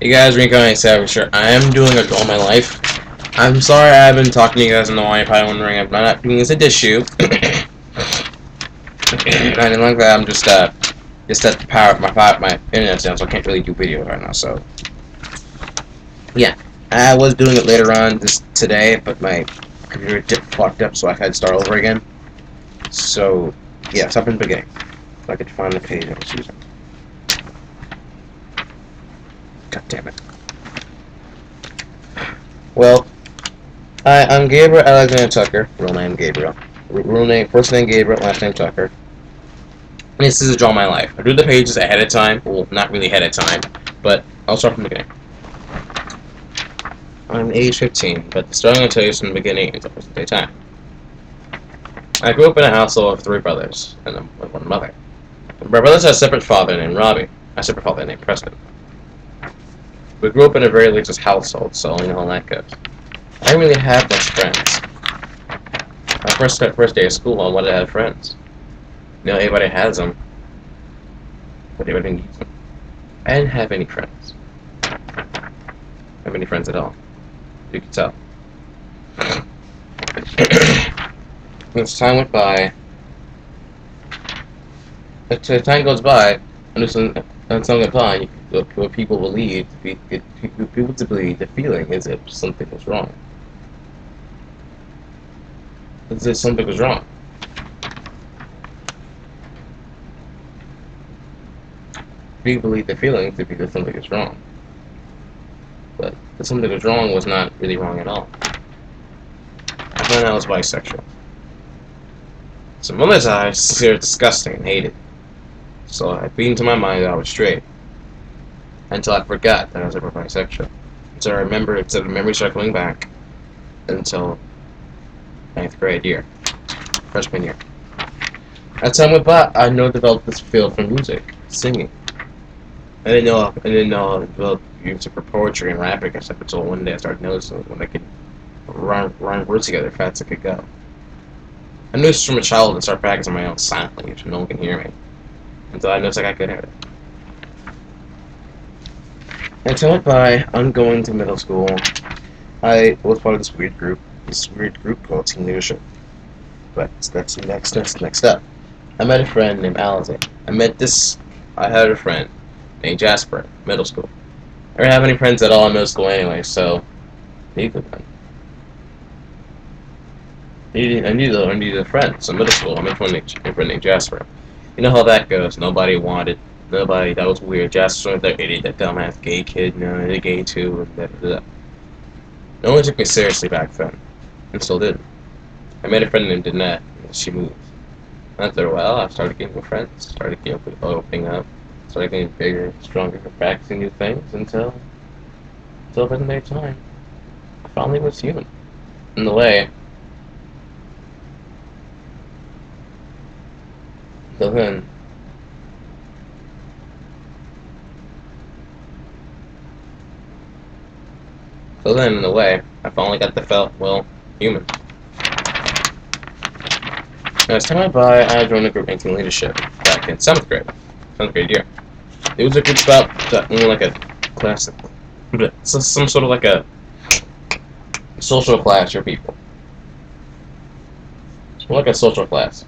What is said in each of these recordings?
Hey guys, Reincarnated Savage here. I am doing it all my life. I'm sorry I haven't talked to you guys in a while. You're probably wondering I'm not doing this a dish shoot. Anything like that. I'm just at the power of my internet's down, so I can't really do videos right now. So yeah, I was doing it later on today, but my computer fucked up, so I had to start over again. So yeah, start from the beginning. If I could find the page I was using. God damn it. Well, I'm Gabriel Alexander Tucker. Real name Gabriel. First name Gabriel, last name Tucker. And this is a Draw My Life. I do the pages ahead of time. Well, not really ahead of time, but I'll start from the beginning. I'm age 15, but the story I'm going to tell you is from the beginning until present day time. I grew up in a household of 3 brothers and 1 mother. My brothers had a separate father named Robbie, a separate father named Preston. We grew up in a very religious household, so you know how that goes. I didn't really have much friends. My first day of school, I wanted to have friends. You know, everybody has them, but everybody needs them. I didn't have any friends. Not many friends at all. You can tell. As time went by, as time goes by, and time goes by, what people believe people to believe the feeling is if something was wrong. As if something was wrong. People believe the feeling to be that something is wrong. But that something was wrong was not really wrong at all. I found out I was bisexual. So moments I considered disgusting and hated. So I beat into my mind that I was straight. Until I forgot that I was ever bisexual. So I remember, until the memory started coming back until 9th grade year. Freshman year. As time went by, I developed this feel for music, singing. I didn't know I developed music for poetry and rapping except until one day I started noticing when I could rhyme words together fast as I could go. I knew this from a child and started practicing my own silently so no one can hear me. Until I noticed I got good at it. As time went by, I'm going to middle school. I was part of this weird group called Teen Leadership. But that's next up. I met a friend named Alize. I had a friend named Jasper in middle school. I didn't have any friends at all in middle school anyway, so neither one. I needed a friend. So middle school, I met a friend named Jasper. You know how that goes. Nobody, that was weird. Jasper was that idiot, that dumbass gay kid, they're gay too, and da. No one took me seriously back then, and still didn't. I made a friend named Danette, and she moved. After a while, I started getting more friends, started opening up, started getting bigger, stronger, practicing new things until the next time. I finally was human. In the way, until then, in a way, I finally got to felt, well, human. As time went by, I joined a group in teen leadership back in 7th grade year. It was a group about, like a class, some sort of like a social class for people. It's more like a social class.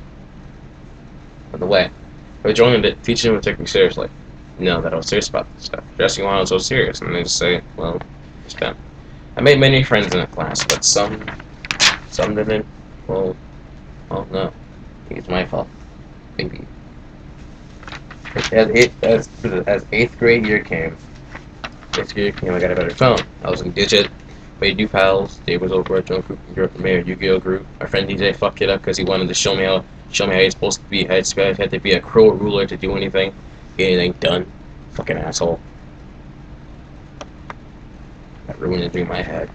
In the way, if I joined it, teaching would take me seriously. Know that I was serious about this stuff. Just why I was so serious, and they just say, well, just them. I made many friends in that class, but some didn't. Well, oh no, it's my fault. Maybe. As 8th grade year came, I got a better phone. I was in Digit, made new pals. Dave was over at Joint Group, made a Yu-Gi-Oh group. My friend DJ fucked it up because he wanted to show me how you're supposed to be. I had to be a crow ruler to do anything, get anything done. Fucking asshole. That ruined a dream I had.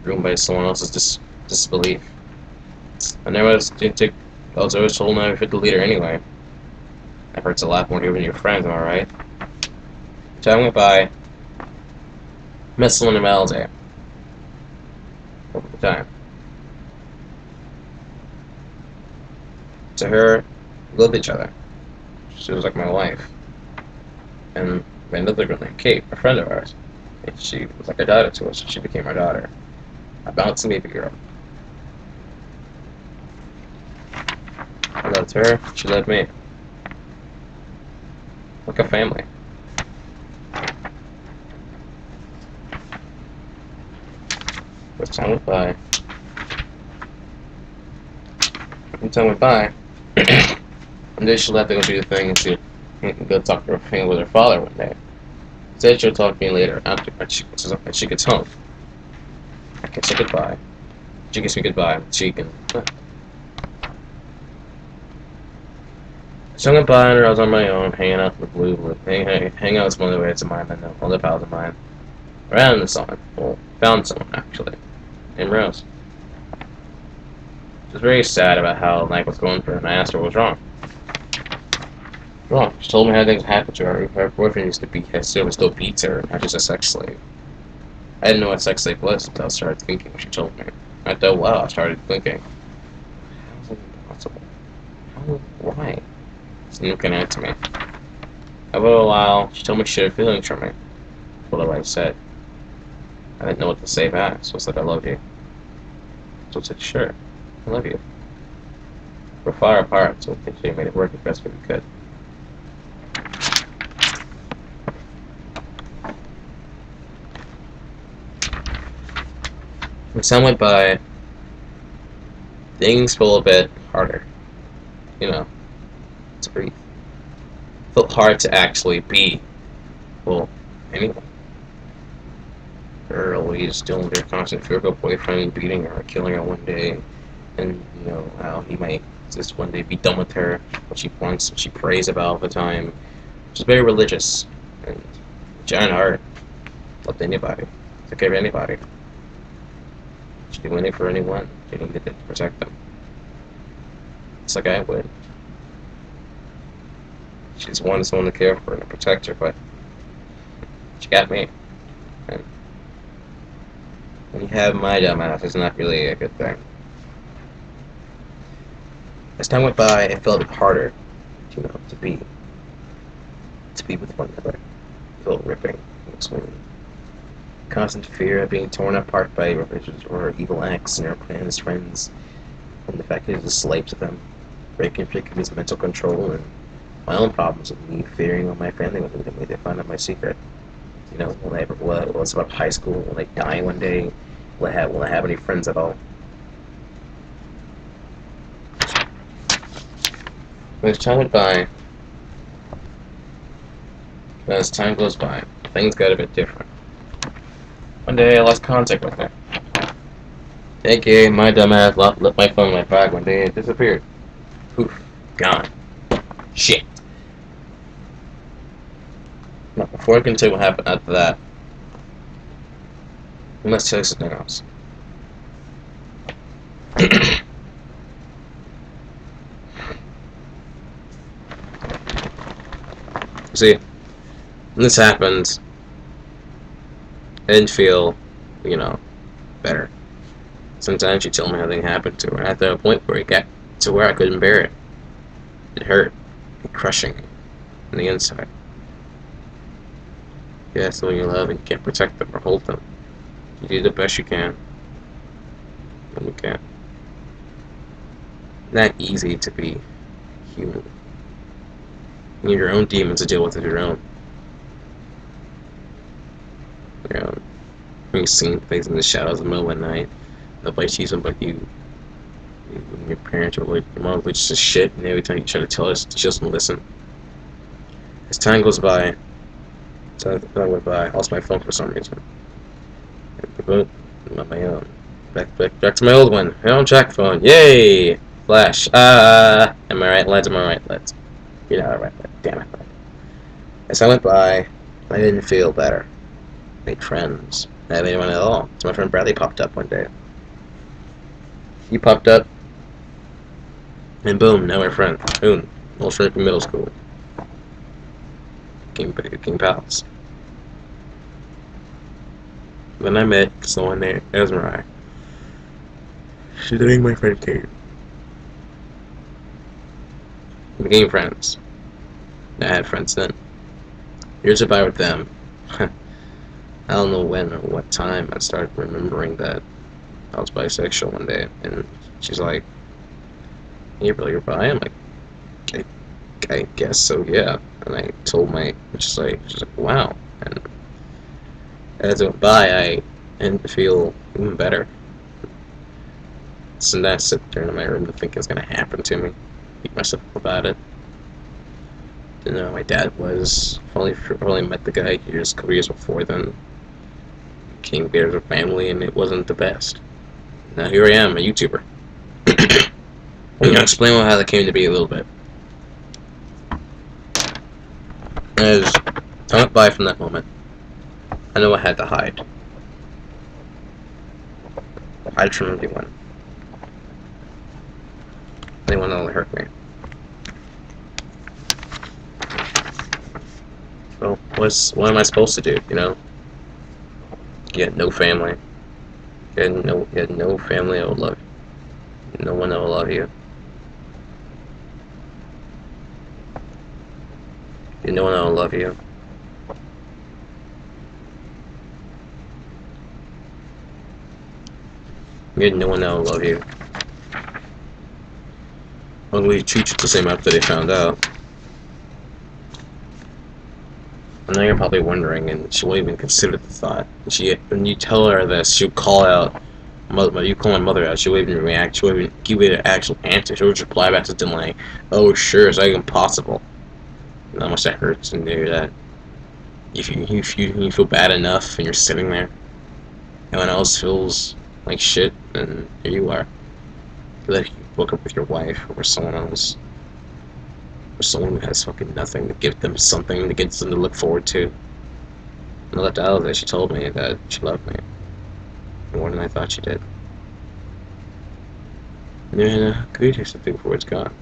Ruined by someone else's disbelief. I was always told never fit the leader anyway. That hurts a lot more than your friends, am I right? Time went by. Met someone named Alize. Over the time. To her, we loved each other. She was like my wife. And my another girl named Kate, a friend of ours. And she was like a daughter to us, so she became our daughter. A bouncing baby girl. I loved her, she loved me. Like a family. As time went by, one day she left to go do the thing, and she go talk to her with her father one day. She said she'll talk to me later after she gets home. I can say goodbye. She gives me goodbye. She can. So I went by and I was on my own, hanging out in the blue, hanging out with some other ways of mine, and other pals of mine. Around the someone. Well, found someone actually, named Rose. She was very sad about how life was going for her, and I asked her what was wrong. Wrong. She told me how things happened to her. Her boyfriend used to beat her, still beats her, not just a sex slave. I didn't know what sex slave was until I started thinking when she told me. After a while, I started thinking, how is it possible? How? Why? She's looking at me. After a while, she told me she had feelings for me. That's what I said. I didn't know what to say back, so I said, I love you. So I said, sure, I love you. We're far apart, so she made it work as best we could. As time went by, things felt a bit harder. You know, to breathe. It felt hard to actually be, well, anyone. Her always dealing with her constant fear of a boyfriend beating her or killing her one day, and you know how he might just one day be done with her, what she wants, what she prays about all the time. She's very religious and giant heart. Loved anybody, took care of anybody. She'd do anything for anyone. She needed to protect them, just like I would. She just wanted someone to care for her and to protect her, but she got me. And when you have my dumb ass, it's not really a good thing. As time went by, it felt a bit harder, you know, to be with one another. It felt ripping between constant fear of being torn apart by religions or her evil acts and her plans, friends, and the fact that he was a slave to them, breaking free of his mental control and my own problems with me fearing what my family would do to me if they found out my secret. You know, will I ever, will I survive high school? Will I die one day? Will I have any friends at all? As time goes by, things got a bit different. One day I lost contact with her. AKA, my dumbass left my phone in my bag one day and it disappeared. Poof, gone. Shit. Now, before I can tell you what happened after that, let's tell you something else. See, when this happened, I didn't feel, you know, better. Sometimes she told me how things happened to her, and at a point where it got to where I couldn't bear it. It hurt, and crushing on the inside. Yeah, someone you love and you can't protect them or hold them. You do the best you can when you can. Not easy to be human. You need your own demons to deal with of your own. Your own. When you're seeing things in the shadows in the middle of the night, nobody sees them but you. And your parents or like your mom was just shit, and every time you try to tell us, she doesn't listen. As time goes by, I lost my phone for some reason. And I'm on my own. Back to my old one. My own track phone. Yay! Flash. Am I right, lads? Am I right, lads? You're not right, lads. Damn it. As I went by, I didn't feel better. I made friends. I didn't have anyone at all. So my friend Bradley popped up one day. He popped up, and boom, now we're friends. Boom. Old friend from middle school. Became pals. Then I met someone named Esmerai. She's dating my friend Kate. We became friends. I had friends then. Here's if I with them. I don't know when or what time I started remembering that I was bisexual one day, and she's like, "April, you're bi?" I'm like, I guess so, yeah. And I told she's like, wow. And as it went by, I ended to feel even better. So then I sit there in my room and think it's gonna happen to me. Beat myself up about it. Didn't know who my dad was. Only met the guy a couple years before then. Came here as a family, and it wasn't the best. Now here I am, a YouTuber. I'm gonna explain how that came to be a little bit. As I went by from that moment, I know I had to hide. Hide from everyone. Anyone that will hurt me. Well, what am I supposed to do, you know? You had no family. You had no family that would love you. No one that will love you. You had no one that will love you. You had no one that will love you. Ugly treat you the same after they found out. I know you're probably wondering, and she won't even consider the thought. When you tell her this, she'll call out. You call my mother out, she won't even react. She won't even give you an actual answer. She'll just reply back to something like, "Oh, sure, it's like impossible." And how much that hurts and hear that. If you feel bad enough, and you're sitting there, everyone else feels like shit, and here you are. Like you woke up with your wife or someone else, or someone who has fucking nothing to give them something to get them to look forward to. And I left out of that. She told me that she loved me more than I thought she did. And then could take something before it's gone.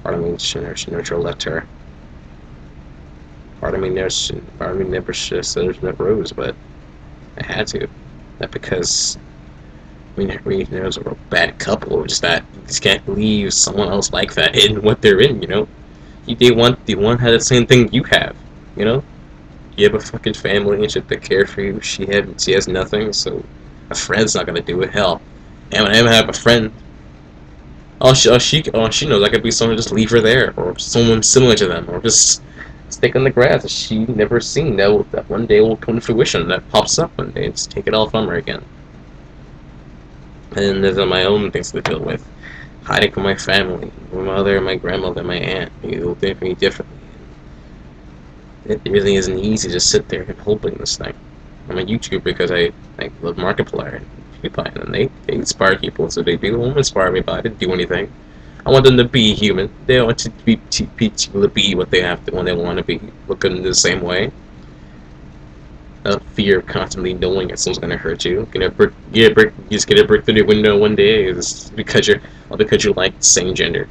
Part of me should never left her. Part of me never should have said that rose, but I had to. Not because we was a real bad couple, just that you just can't leave someone else like that in what they're in, you know? The one had the same thing you have, you know? You have a fucking family and shit that care for you. She has nothing, so a friend's not gonna do it. Hell, Emma have a friend. She knows I could be someone, just leave her there, or someone similar to them, or just stick on the grass that she never seen. That one day will come to fruition. That pops up one day, and just take it all from her again. And there's my own things to deal with, hiding from my family, my mother, my grandmother, my aunt. Who think of me differently. It really isn't easy to sit there and hoping this thing. I'm a YouTuber because I love Markiplier and PewDiePie, and they inspire people, so they won't inspire me, but I didn't do anything. I want them to be human. They want to be able to be what they have to when they want to be, looking the same way. Fear of constantly knowing that someone's gonna hurt you. You just get a brick through your window one day because you like the same gender.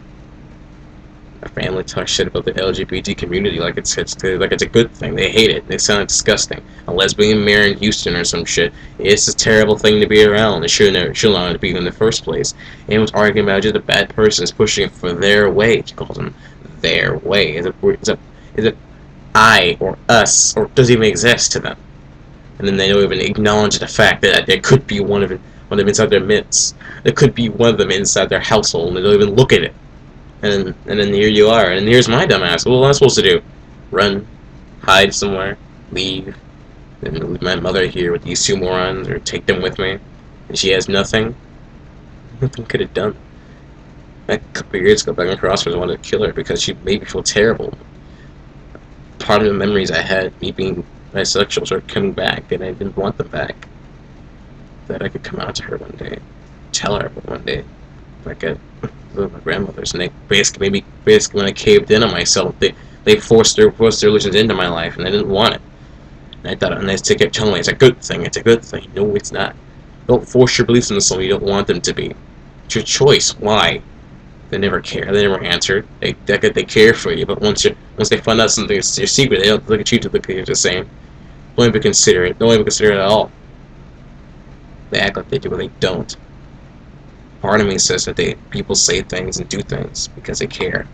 My family talks shit about the LGBT community like it's a good thing. They hate it. They sound disgusting. A lesbian mayor in Houston or some shit. It's a terrible thing to be around. It shouldn't have be in the first place. And was arguing about just a bad person is pushing it for their way. She calls them their way. Is it I or us, or does it even exist to them? And then they don't even acknowledge the fact that there could be one of them inside their midst. There could be one of them inside their household, and they don't even look at it. And then here you are, and here's my dumbass. What am I supposed to do? Run, hide somewhere, leave, and leave my mother here with these two morons, or take them with me? And she has nothing. Nothing could have done. A couple of years ago, back in Crossroads, I wanted to kill her because she made me feel terrible. Part of the memories I had, me being bisexual, started coming back, and I didn't want them back. That I could come out to her one day, tell her one day, like a my grandmothers, and they basically when I caved in on myself, they forced their illusions into my life, and I didn't want it. And I thought, and they kept telling me it's a good thing. It's a good thing. No, it's not. Don't force your beliefs into someone you don't want them to be. It's your choice. Why? They never care. They never answered. They care for you, but once they find out something is your secret, they don't look at you to look at you the same. Don't even consider it. Don't even consider it at all. They act like they do, but they don't. Part of me says that people say things and do things because they care,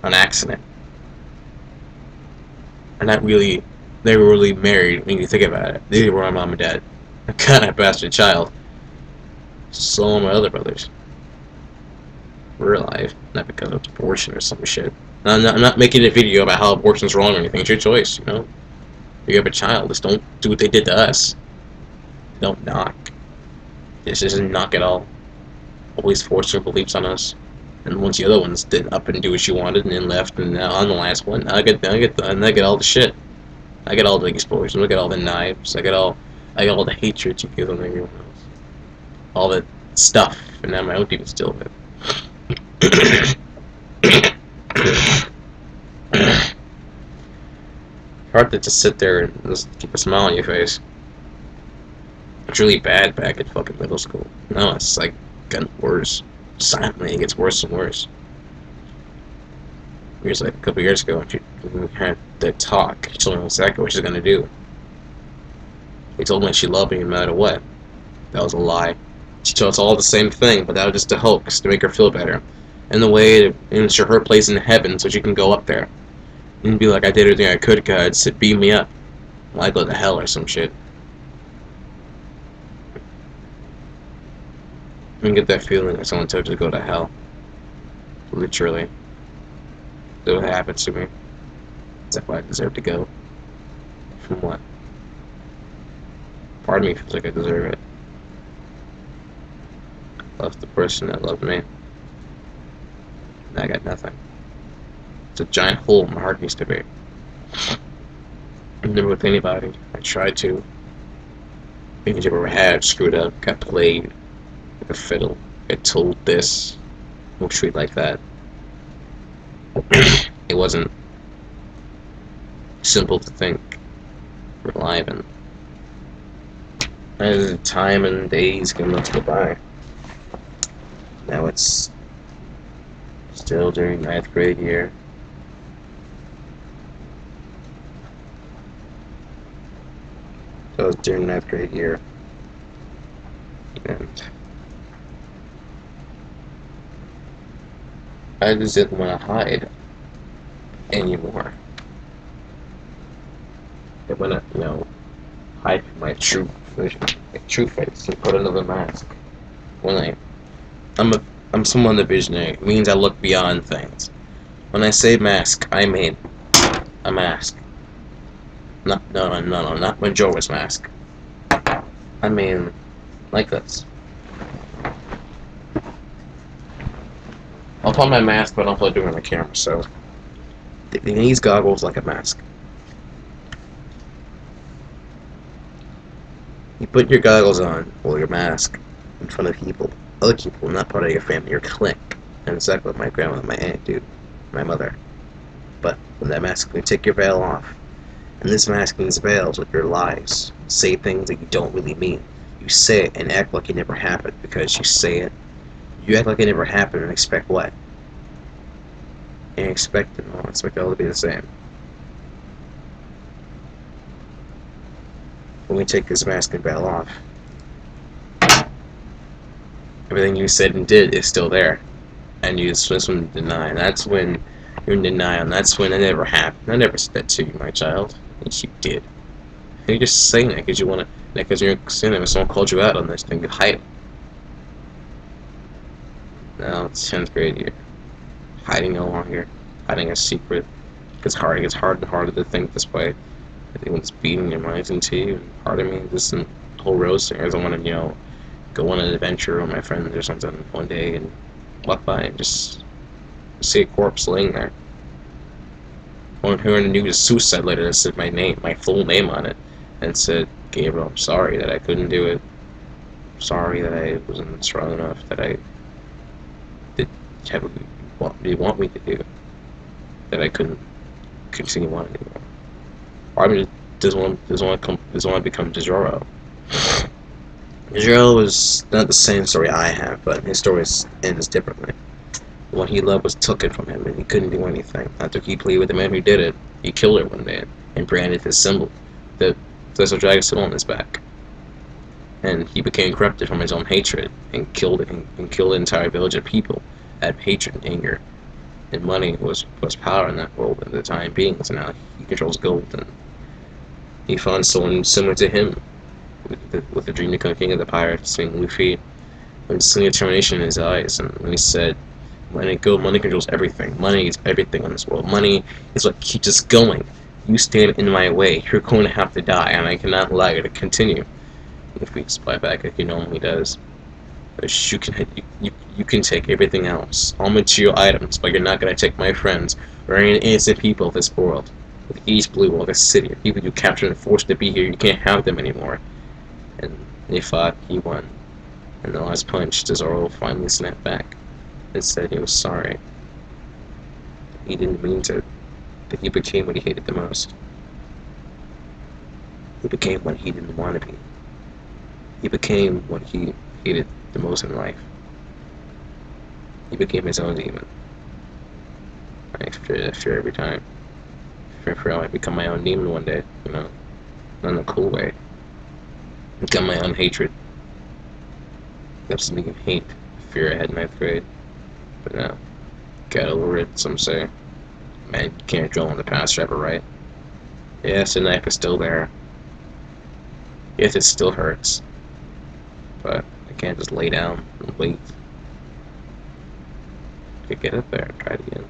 on accident. They're not really They were really married when you think about it. They were my mom and dad. I kind of bastard child. So are my other brothers. We're alive, not because of abortion or some shit. I'm not making a video about how abortion's wrong or anything. It's your choice, you know? You have a child, just don't do what they did to us. Don't knock. This isn't knock at all. Always force your beliefs on us. And once the other ones did up and do what you wanted and then left, and now I'm the last one. I get all the shit. I get all the explosions. I get all the knives. I get all the hatred you give on everyone else. All the stuff, and now my own people still live. Hard to just sit there and just keep a smile on your face. It's really bad back at fucking middle school. No, it's like getting worse. Silently, it gets worse and worse. It was like a couple years ago, we had the talk. She told me exactly what she's gonna do. She told me she loved me no matter what. That was a lie. She told us all the same thing, but that was just a hoax to make her feel better. And the way to ensure her place in heaven so she can go up there. And be like, I did everything I could, God, so beam me up. Well, I go to hell or some shit. I can get that feeling that someone told you to go to hell. Literally. That's what happened to me. Is that why I deserve to go? From what? Part of me feels like I deserve it. I lost the person that loved me. And I got nothing. It's a giant hole my heart used to be. I'm never with anybody. I tried to. Things you ever had screwed up, got played like a fiddle. Got told this. No treat like that. It wasn't simple to think. We're alive, and as time and days can go by. Now it's still during 9th grade year. So it was during 9th grade year. And I just didn't want to hide anymore. I want to, hide my true face and put another mask. When I'm someone that visionary. It means I look beyond things. When I say mask, I mean a mask. No, not Majora's Mask. I mean, like this. I'll put my mask, but I'll put it on the camera, so these goggles like a mask. You put your goggles on, or your mask, in front of people, other people, not part of your family, your clique. And exactly what my grandma, my aunt do, my mother. But when that mask, you take your veil off. And this mask means veils with your lies. Say things that you don't really mean. You say it and act like it never happened because you say it. You act like it never happened and expect what? And expect it all. Expect it all to be the same. When we take this mask and veil off, everything you said and did is still there. And you just want to deny. And that's when you're in denial. And that's when it never happened. I never said that to you, my child. Yes, you did. And you're just saying that because you want to, because you're saying that if someone called you out on this, then you hide it. Now it's 10th grade year. Hiding no longer. Hiding a secret. It gets harder and harder to think this way. Everyone's beating your minds into you. And part of me, this whole road singers, I want to, go on an adventure with my friends or something one day and walk by and just see a corpse laying there. When hearing the news, a suicide letter that said my full name on it, and said, Gabriel, I'm sorry that I couldn't do it. I'm sorry that I wasn't strong enough, that I did what you want me to do, that I couldn't continue on anymore. Or I mean, doesn't want to become DeJoro. DeJoro was not the same story I have, but his story ends differently. What he loved was taken from him, and he couldn't do anything. After he played with the man who did it, he killed her one day and branded his symbol, the Desert Dragon symbol on his back. And he became corrupted from his own hatred and killed an entire village of people out of hatred and anger. And money was power in that world at the time being, so now he controls gold and He found someone similar to him, with the dream to become king of the pirates, named Luffy, and seeing determination in his eyes. And when he said, money controls everything. Money is everything in this world. Money is what keeps us going. You stand in my way, you're going to have to die, and I cannot allow you to continue. Luffy spy back like he normally does. But you can take everything else, all material items, but you're not gonna take my friends or any innocent people of this world. Like East Blue or the city, or people you captured and forced to be here, you can't have them anymore. And they fought, he won. And the last punch, Zoro finally snapped back and said he was sorry. He didn't mean to. That he became what he hated the most. He became what he didn't want to be. He became what he hated the most in life. He became his own demon. I fear every time. I fear I might become my own demon one day, you know? Not in a cool way. Become my own hatred. That's something of hate, fear I had in 9th grade. But now, got over it, some say. Man, you can't dwell on the past forever, right? Yes, the knife is still there. Yes, it still hurts. But I can't just lay down and wait. I could get up there and try it again.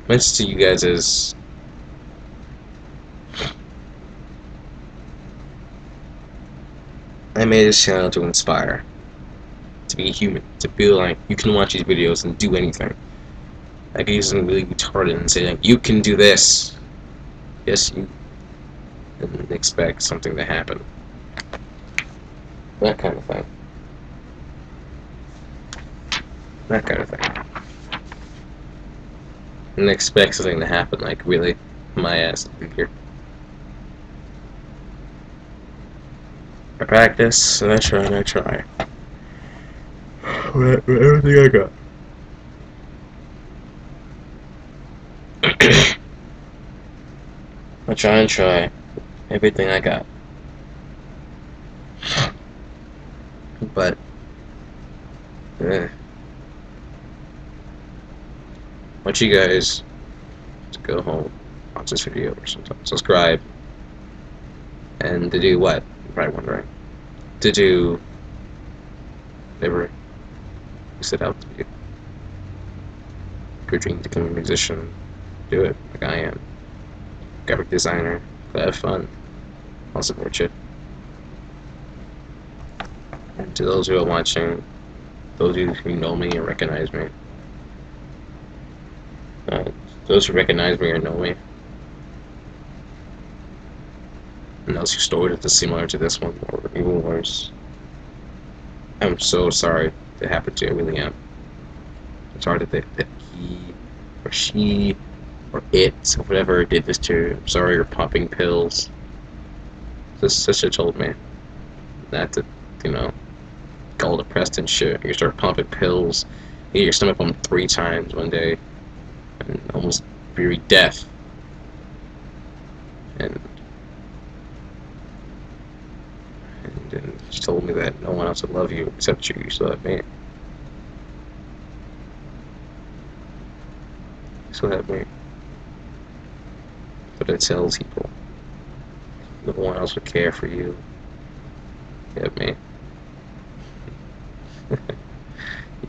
My message to you guys is, I made this channel to inspire, to be human, to feel like you can watch these videos and do anything. I could use something really retarded and say, like, you can do this. Yes, you. And expect something to happen. That kind of thing. That kind of thing. And expect something to happen, like, really? My ass here. I practice, and I try, and I try. With everything I got. I try and try everything I got. But, I want you guys to go home, watch this video, or sometimes subscribe, and to do what? You're probably wondering. To do whatever you set out to do. If you're dreaming to become a musician, do it, like I am. Graphic designer, have fun. I'll support you. And to those who are watching, those of you who know me and recognize me, those who recognize me or know me, and those whose stories are similar to this one, or even worse, I'm so sorry that happened to you, I really am. I'm sorry that he, or she, or it, or whatever did this to you. I'm sorry you're popping pills. This sister told me not to, you know, get all depressed and shit. You start pumping pills, you get your stomach pumped 3 times one day, and almost very death. And she told me that no one else would love you except you. You still have me. You still have me. But it tells people no one else would care for you. You have me. You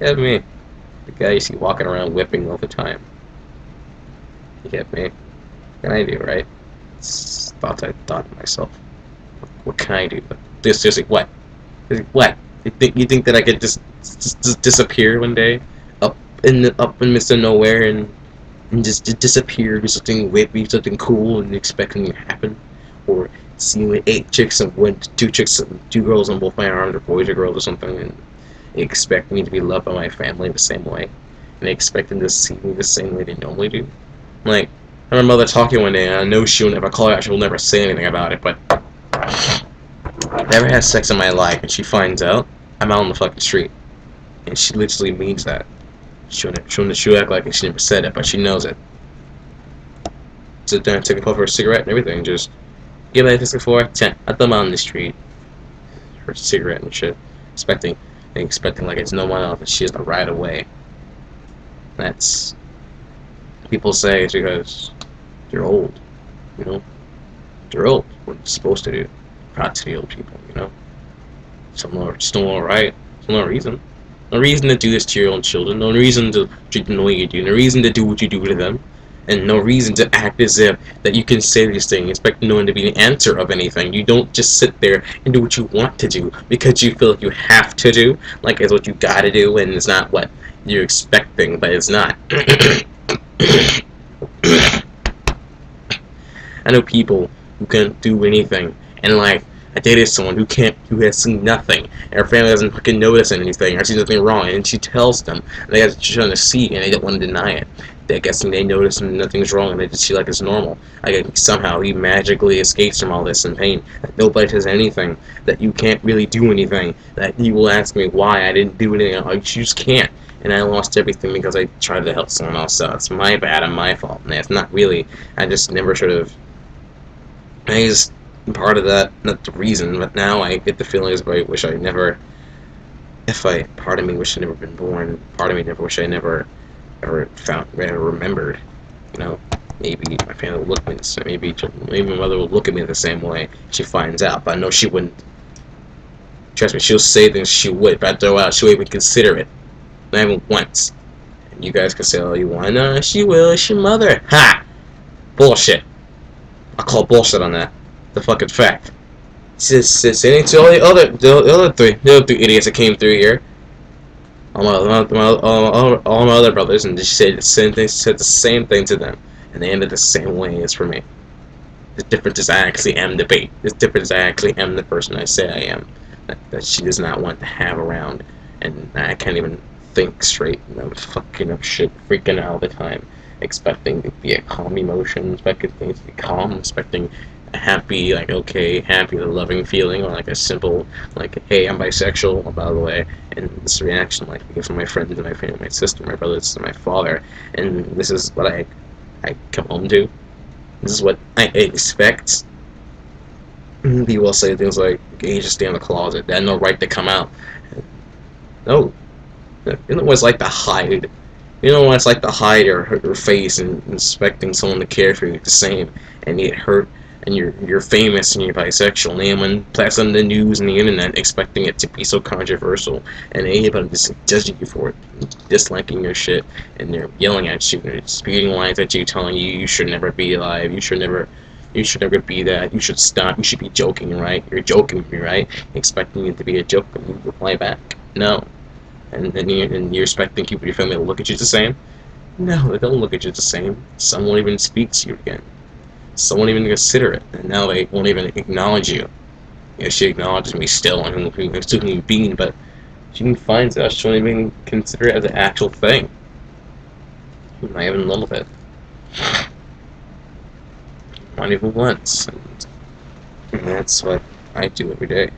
have me. The guy you see walking around whipping all the time. You have me. What can I do, right? It's thoughts I thought to myself. What can I do? This seriously, what? What? You think that I could just disappear one day, up in Mr. Nowhere, and just disappear, do something whippy, something cool, and expecting it to happen, or see with 8 chicks and 2 girls on both my arms, or boys or girls or something, and expect me to be loved by my family the same way, and expect them to see me the same way they normally do. Like, I remember mother talking one day, and I know she'll never call out, she'll never say anything about it, but I've never had sex in my life, and she finds out, I'm out on the fucking street. And she literally means that. She'll act like she never said it, but she knows it. Sit down, take a puff of her cigarette and everything, just give me a 4, 10. I thought I'm out on the street. Her cigarette and shit. Expecting like it's no one else, and she has to ride away. That's, people say it's because you're old, you know? They're old. What they're supposed to do. Proud to the old people, you know? Still alright. There's no reason. No reason to do this to your own children. No reason to treat them the way you do. No reason to do what you do to them. And no reason to act as if that you can say these things, expect no one to be the answer of anything. You don't just sit there and do what you want to do because you feel like you have to do, like it's what you gotta do, and it's not what you're expecting, but it's not. I know people who can't do anything in life. I dated someone who has seen nothing, and her family doesn't fucking notice anything or see nothing wrong, and she tells them, and they guys trying to see, and they don't want to deny it. They're guessing they notice and nothing's wrong, and they just see like it's normal. Like somehow he magically escapes from all this and pain. That nobody says anything. That you can't really do anything. That he will ask me why I didn't do anything. Like, you just can't. And I lost everything because I tried to help someone else out. It's my bad and my fault. And it's not really. I just never should have. I just part of that, not the reason, but now I get the feeling as if I wish I never. Part of me wish I'd never been born. Part of me never wish I never ever remembered. You know, maybe my family will look at me the same. Maybe my mother will look at me the same way. She finds out, but I know she wouldn't. Trust me, she'll say things she would, but after a while, she'll even consider it. Not even once. And you guys can say all you want. No, she will. It's your mother. Ha! Bullshit. I call bullshit on that. The fucking fact. Saying to all the other three idiots that came through here. All my other brothers, and she said the same thing to them, and they ended the same way as for me. The difference is I actually am the bait. The difference is I actually am the person I say I am. That she does not want to have around, and I can't even think straight. And I'm fucking up shit, freaking out all the time, expecting to be a calm emotion, expecting things to be calm, expecting a happy, like okay, happy, loving feeling, or like a simple, like hey, I'm bisexual, by the way, and this reaction, like from my friends and my family, my sister, my brothers, and my father, and this is what I come home to. This is what I expect. People will say things like, "Hey, you just stay in the closet. They have no right to come out." No, you know what it's like to hide. You know what it's like to hide your face and expecting someone to care for you the same, and you get hurt, and you're famous and you're bisexual, and anyone plays on the news and the internet expecting it to be so controversial, and anybody just judging you for it, disliking your shit, and they're yelling at you, and they're spewing lines at you, telling you you should never be alive, you should never be that, you should stop, you should be joking, right? You're joking with me, right? Expecting it to be a joke, and you reply back, no. And then you're expecting people in your family to look at you the same? No, they don't look at you the same. Some won't even speak to you again. Some won't even consider it, and now they won't even acknowledge you. Yeah, she acknowledges me still, and I'm still human being, but she finds out she won't even consider it as an actual thing. Not even a little bit. Not even once. And that's what I do every day.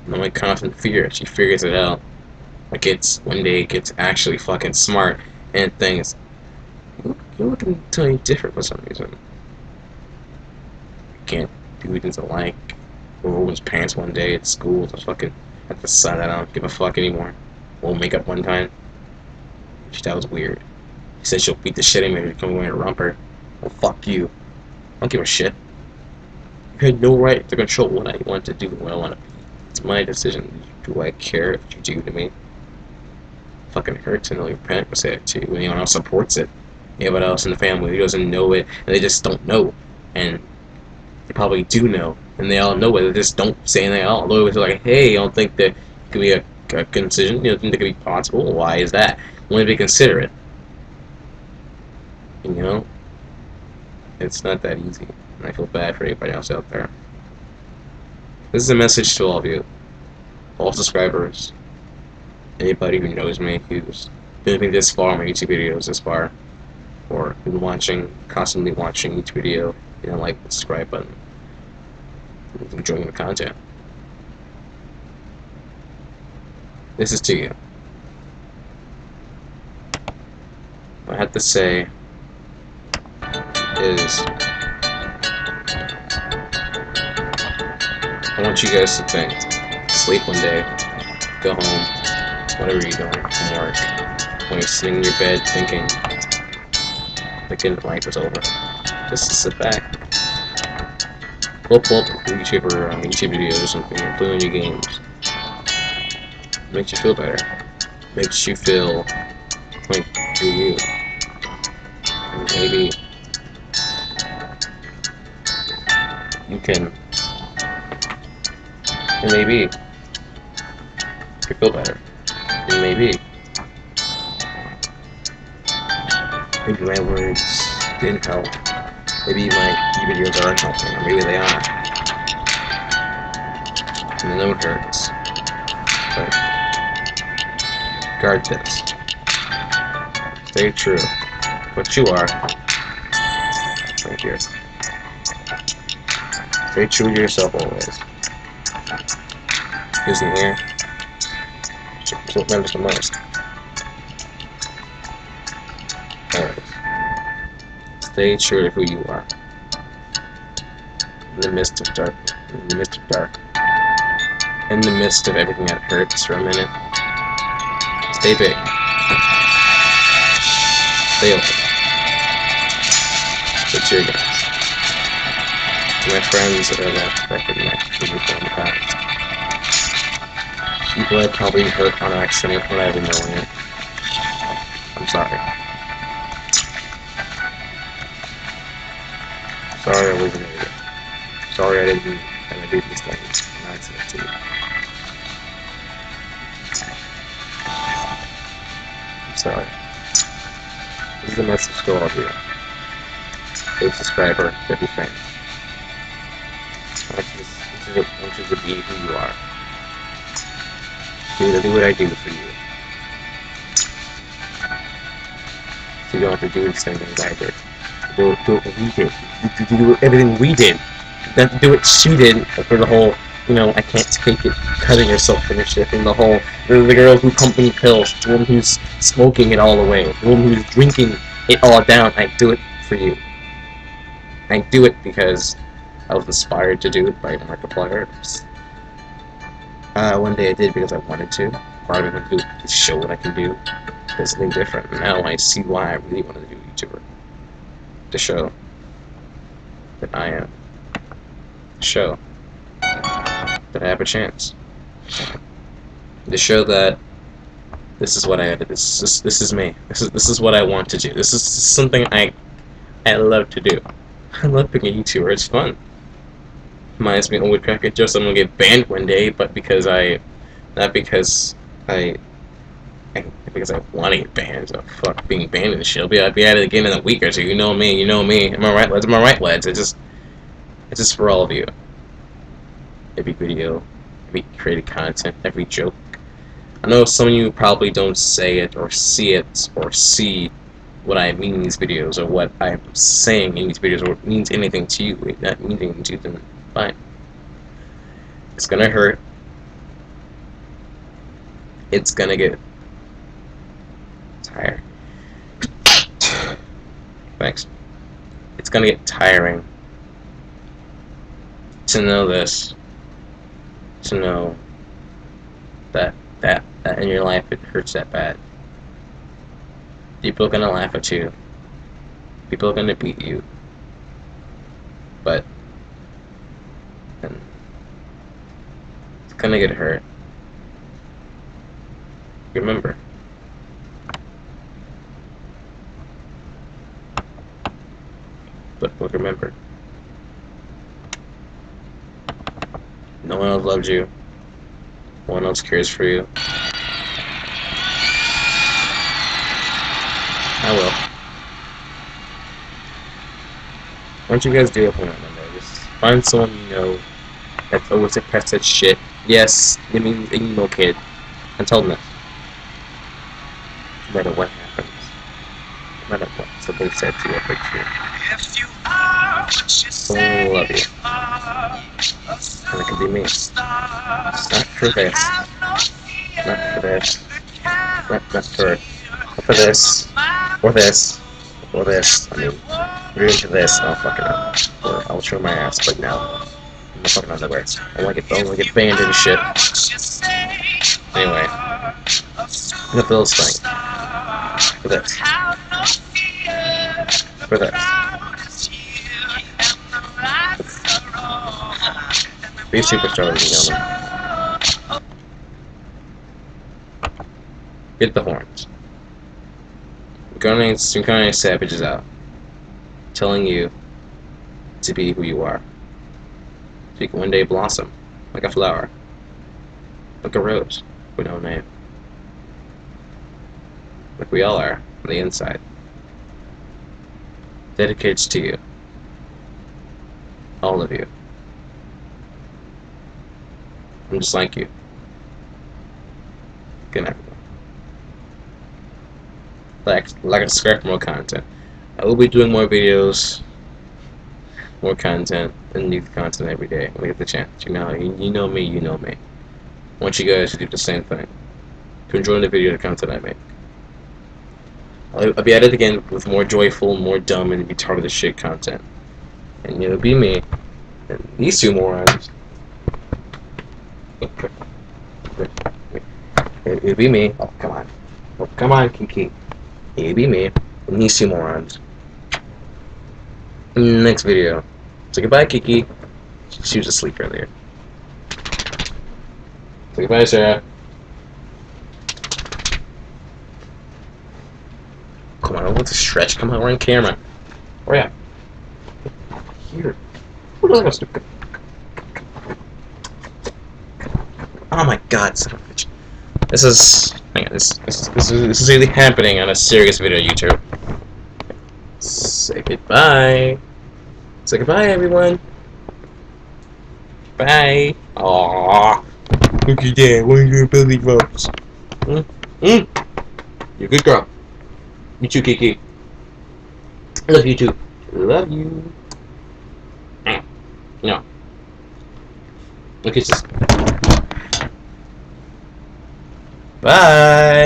And my constant fear, she figures it out. Like one day it gets actually fucking smart and thinks, you're looking totally different for some reason. You can't do things alike. Wear women's pants one day at school to fucking have to decide that I don't give a fuck anymore. Won't make up one time. She thought it was weird. She said she'll beat the shit out of me if you come wearing a romper. Well, fuck you. I don't give a shit. You had no right to control what I want to do and what I want to be. It's my decision. Do I care if you do to me? It fucking hurts to know your parent would say it to you. Anyone else supports it. Anyone else in the family who doesn't know it, and they just don't know. And they probably do know, and they all know it. They just don't say anything at all. They're like, hey, I don't think that it could be a decision. You don't think it could be possible? Why is that? Why they consider it? And, you know, it's not that easy. And I feel bad for anybody else out there. This is a message to all of you, all subscribers, anybody who knows me, who's been this far on my YouTube videos this far, or been constantly watching each video, you know, like the subscribe button, enjoying the content. This is to you. What I have to say is, I want you guys to think, sleep one day, go home, whatever you're doing, from work, when you're sitting in your bed thinking life is over. just to sit back. Go pull up a YouTuber YouTube videos or something, or play new games. It makes you feel better. It makes you feel like you're you. And maybe you can, and maybe you feel better. And maybe my words didn't help. Maybe my videos aren't helping, or maybe they are. And I know it hurts. But guard this. Stay true. What you are. Right here. Stay true to yourself always. Because in here, it's what matters the most. Always. Stay true to who you are. In the midst of dark. In the midst of dark. In the midst of everything that hurts for a minute. Stay big. Stay open. It's your guys. My friends that are left that could actually be from the past. People I probably hurt on accident without even knowing it. I'm sorry. Sorry I wasn't able. Sorry I didn't do these things on accident to you. I'm sorry. This is a message to all of you. Every subscriber, every fan. I want you to be who you are. Do what I do for you. So you don't have to do the same things I did. Do what we did. Do everything we did. You don't have to do what she did for the whole, I can't take it, cutting yourself and shit, and the whole, the girl who pumped me pills, the woman who's smoking it all away, the woman who's drinking it all down. I do it for you. I do it because I was inspired to do it by Markiplier. One day I did because I wanted to. Part of me wanted to show what I can do. There's something different. Now I see why I really wanted to do YouTuber. To show that I am. To show that I have a chance. To show that this is what I did. This is me. This is what I want to do. This is something I love to do. I love being a YouTuber. It's fun. Reminds me of Woodcracker Just I'm gonna get banned one day, but because not because I want to get banned. So fuck being banned and shit. I'll be out of the game in a week or two. You know me. Am I right, lads? Am I right, lads? It's just for all of you. Every video, every created content, every joke. I know some of you probably don't say it or see it or see what I mean in these videos or what I'm saying in these videos or it means anything to you. It not means anything to you, then fine. It's gonna hurt. It's gonna get tired. Thanks. It's gonna get tiring to know this. To know that in your life it hurts that bad. People are gonna laugh at you. People are gonna beat you. But it's gonna get hurt. Remember. But remember. No one else loves you. No one else cares for you. I will. Why don't you guys do it one another? Just find someone you know that's always suppressed that shit. Yes, I mean emo kid. And tell them this. No matter what happens. No matter what somebody said to you or hurt you. I love you. And it can be me. It's not for this. Not for this. Not for this. Or this. Or this. I mean, if you're into this, I'll fucking know. Or I'll show my ass, but no. I'm not fucking underwear. I wanna get banned and shit. Anyway. I'm gonna build this thing. For this. For this. Be a superstar, ladies and gentlemen. Get the horns. Incarnate Savage is out, telling you to be who you are. So you can one day blossom like a flower, like a rose with no name. Like we all are on the inside. Dedicated to you. All of you. I'm just like you. Good night. Like and subscribe for more content. I will be doing more videos, more content, and new content every day when I get the chance. You know me, you know me. I want you guys to do the same thing. To enjoy the video, the content I make. I'll be at it again with more joyful, more dumb, and retarded as shit content. And it'll be me. And these two morons. It'll be me. Oh, come on. Oh, come on, Kiki. It'll be me. And these two morons. In the next video. So goodbye, Kiki. She was asleep earlier. So goodbye, Sarah. Come on, what's a stretch? Come on, we're on camera. Hurry up. Here. Oh my god, son of a bitch. This is really happening on a serious video, YouTube. Say goodbye. Say goodbye, everyone. Bye. Aww. Look at that. One of your belly rubs. You're a good girl. You too, Kiki. I love you too. Love you. No. Look at this. Bye.